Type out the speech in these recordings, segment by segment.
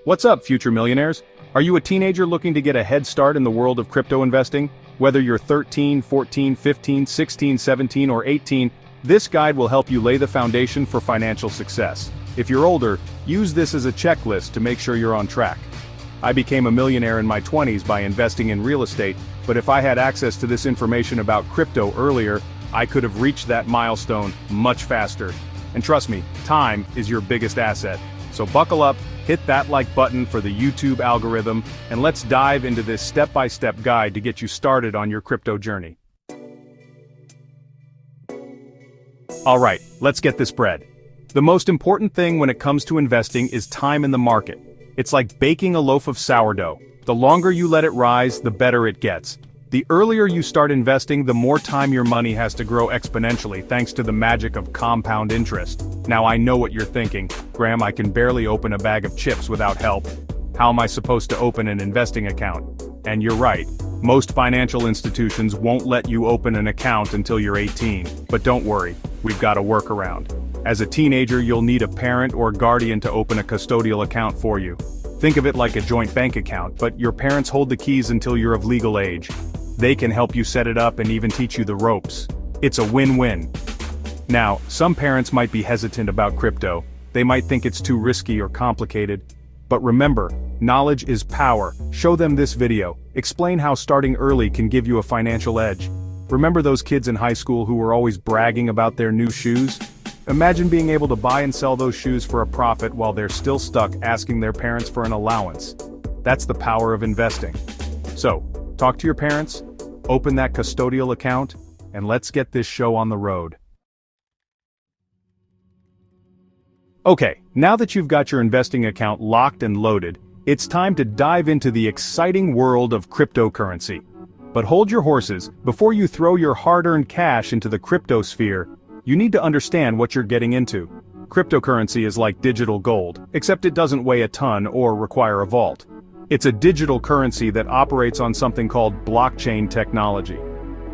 What's up, future millionaires? Are you a teenager looking to get a head start in the world of crypto investing? Whether you're 13, 14, 15, 16, 17, or 18, this guide will help you lay the foundation for financial success. If you're older, use this as a checklist to make sure you're on track. I became a millionaire in my 20s by investing in real estate, but if I had access to this information about crypto earlier, I could have reached that milestone much faster. And trust me, time is your biggest asset. So buckle up, hit that like button for the YouTube algorithm, and let's dive into this step-by-step guide to get you started on your crypto journey. Alright, let's get this bread. The most important thing when it comes to investing is time in the market. It's like baking a loaf of sourdough. The longer you let it rise, the better it gets. The earlier you start investing, the more time your money has to grow exponentially thanks to the magic of compound interest. Now I know what you're thinking, Graham, I can barely open a bag of chips without help. How am I supposed to open an investing account? And you're right, most financial institutions won't let you open an account until you're 18. But don't worry, we've got a workaround. As a teenager, you'll need a parent or guardian to open a custodial account for you. Think of it like a joint bank account, but your parents hold the keys until you're of legal age. They can help you set it up and even teach you the ropes. It's a win-win. Now, some parents might be hesitant about crypto. They might think it's too risky or complicated. But remember, knowledge is power. Show them this video. Explain how starting early can give you a financial edge. Remember those kids in high school who were always bragging about their new shoes? Imagine being able to buy and sell those shoes for a profit while they're still stuck asking their parents for an allowance. That's the power of investing. So, talk to your parents, open that custodial account, and let's get this show on the road. Okay, now that you've got your investing account locked and loaded, it's time to dive into the exciting world of cryptocurrency. But hold your horses, before you throw your hard-earned cash into the crypto sphere, you need to understand what you're getting into. Cryptocurrency is like digital gold, except it doesn't weigh a ton or require a vault. It's a digital currency that operates on something called blockchain technology.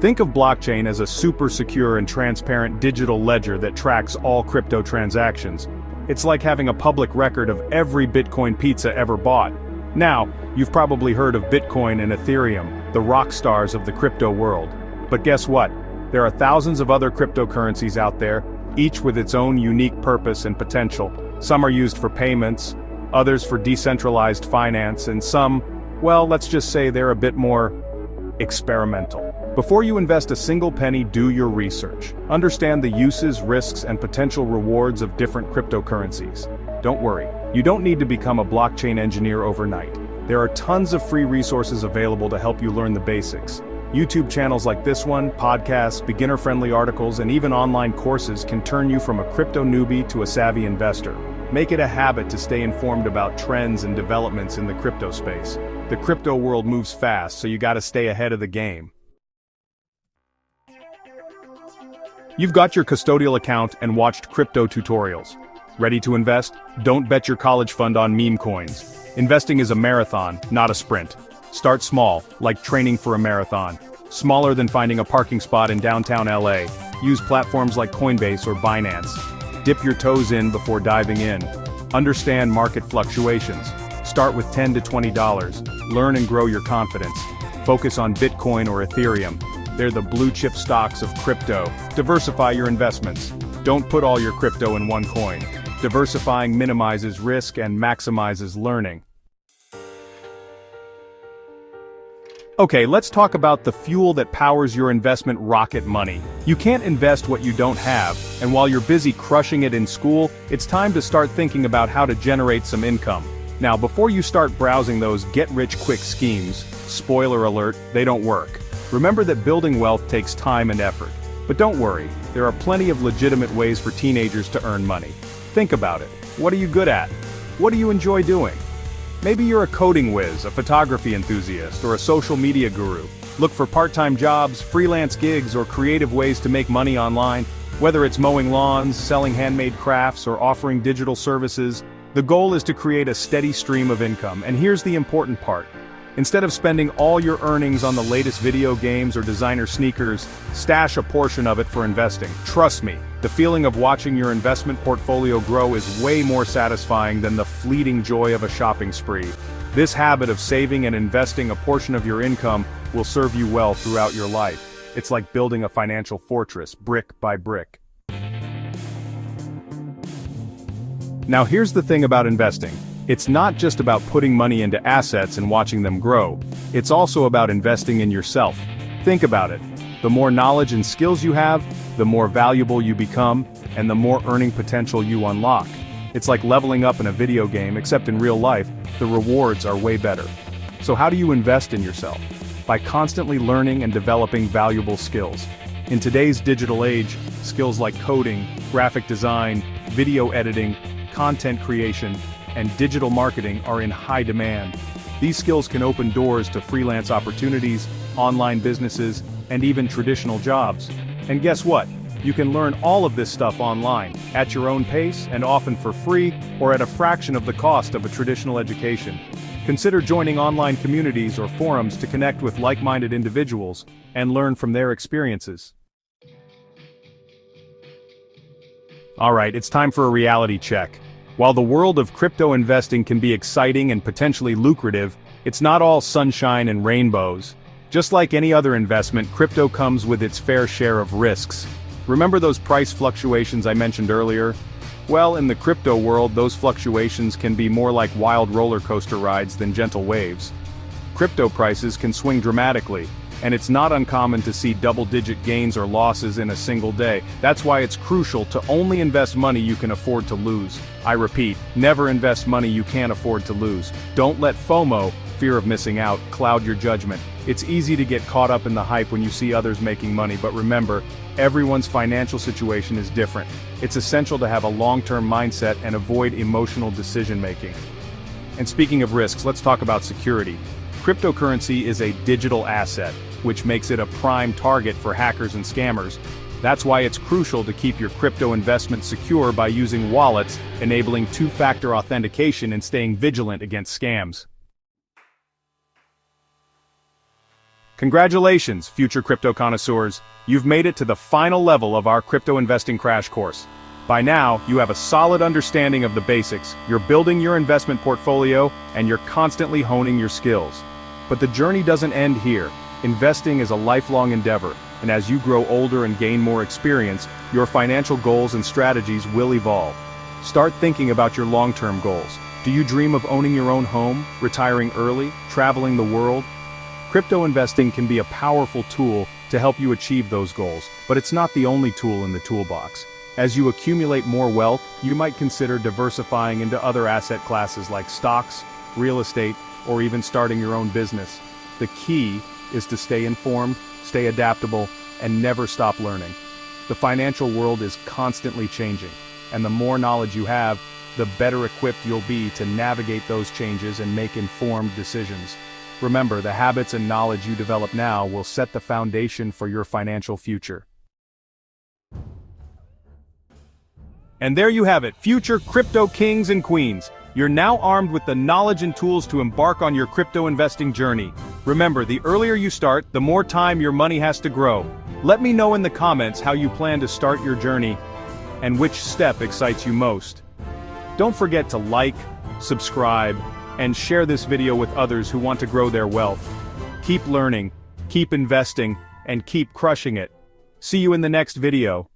Think of blockchain as a super secure and transparent digital ledger that tracks all crypto transactions. It's like having a public record of every Bitcoin pizza ever bought. Now, you've probably heard of Bitcoin and Ethereum, the rock stars of the crypto world. But guess what? There are thousands of other cryptocurrencies out there, each with its own unique purpose and potential. Some are used for payments, others for decentralized finance, and some, well, let's just say they're a bit more experimental. Before you invest a single penny, do your research. Understand the uses, risks, and potential rewards of different cryptocurrencies. Don't worry, you don't need to become a blockchain engineer overnight. There are tons of free resources available to help you learn the basics. YouTube channels like this one, podcasts, beginner-friendly articles, and even online courses can turn you from a crypto newbie to a savvy investor. Make it a habit to stay informed about trends and developments in the crypto space. The crypto world moves fast, so you gotta stay ahead of the game. You've got your custodial account and watched crypto tutorials. Ready to invest? Don't bet your college fund on meme coins. Investing is a marathon, not a sprint. Start small, like training for a marathon. Smaller than finding a parking spot in downtown LA. Use platforms like Coinbase or Binance. Dip your toes in before diving in. Understand market fluctuations. Start with $10 to $20. Learn and grow your confidence. Focus on Bitcoin or Ethereum. They're the blue chip stocks of crypto. Diversify your investments. Don't put all your crypto in one coin. Diversifying minimizes risk and maximizes learning. Okay, let's talk about the fuel that powers your investment rocket money. You can't invest what you don't have, and while you're busy crushing it in school, it's time to start thinking about how to generate some income. Now, before you start browsing those get-rich-quick schemes, spoiler alert, they don't work. Remember that building wealth takes time and effort. But don't worry, there are plenty of legitimate ways for teenagers to earn money. Think about it. What are you good at? What do you enjoy doing? Maybe you're a coding whiz, a photography enthusiast, or a social media guru. Look for part-time jobs, freelance gigs, or creative ways to make money online. Whether it's mowing lawns, selling handmade crafts, or offering digital services, the goal is to create a steady stream of income. And here's the important part. Instead of spending all your earnings on the latest video games or designer sneakers, stash a portion of it for investing. Trust me, the feeling of watching your investment portfolio grow is way more satisfying than the fleeting joy of a shopping spree. This habit of saving and investing a portion of your income will serve you well throughout your life. It's like building a financial fortress, brick by brick. Now here's the thing about investing. It's not just about putting money into assets and watching them grow. It's also about investing in yourself. Think about it. The more knowledge and skills you have, the more valuable you become, and the more earning potential you unlock. It's like leveling up in a video game, except in real life, the rewards are way better. So how do you invest in yourself? By constantly learning and developing valuable skills. In today's digital age, skills like coding, graphic design, video editing, content creation, and digital marketing are in high demand. These skills can open doors to freelance opportunities, online businesses, and even traditional jobs. And guess what? You can learn all of this stuff online, at your own pace, and often for free, or at a fraction of the cost of a traditional education. Consider joining online communities or forums to connect with like-minded individuals and learn from their experiences. Alright, it's time for a reality check. While the world of crypto investing can be exciting and potentially lucrative, it's not all sunshine and rainbows. Just like any other investment, crypto comes with its fair share of risks. Remember those price fluctuations I mentioned earlier? Well, in the crypto world, those fluctuations can be more like wild roller coaster rides than gentle waves. Crypto prices can swing dramatically, and it's not uncommon to see double-digit gains or losses in a single day. That's why it's crucial to only invest money you can afford to lose. I repeat, never invest money you can't afford to lose. Don't let FOMO, fear of missing out, cloud your judgment. It's easy to get caught up in the hype when you see others making money, but remember, everyone's financial situation is different. It's essential to have a long-term mindset and avoid emotional decision-making. And speaking of risks, let's talk about security. Cryptocurrency is a digital asset, which makes it a prime target for hackers and scammers. That's why it's crucial to keep your crypto investment secure by using wallets, enabling two-factor authentication and staying vigilant against scams. Congratulations, future crypto connoisseurs. You've made it to the final level of our crypto investing crash course. By now, you have a solid understanding of the basics, you're building your investment portfolio, and you're constantly honing your skills. But the journey doesn't end here. Investing is a lifelong endeavor, and as you grow older and gain more experience, your financial goals and strategies will evolve. Start thinking about your long-term goals. Do you dream of owning your own home, retiring early, traveling the world? Crypto investing can be a powerful tool to help you achieve those goals, but it's not the only tool in the toolbox. As you accumulate more wealth, you might consider diversifying into other asset classes like stocks, real estate, or even starting your own business. The key is to stay informed, stay adaptable, and never stop learning. The financial world is constantly changing, and the more knowledge you have, the better equipped you'll be to navigate those changes and make informed decisions. Remember, the habits and knowledge you develop now will set the foundation for your financial future. And there you have it, future crypto kings and queens. You're now armed with the knowledge and tools to embark on your crypto investing journey. Remember, the earlier you start, the more time your money has to grow. Let me know in the comments how you plan to start your journey and which step excites you most. Don't forget to like, subscribe, and share this video with others who want to grow their wealth. Keep learning, keep investing, and keep crushing it. See you in the next video.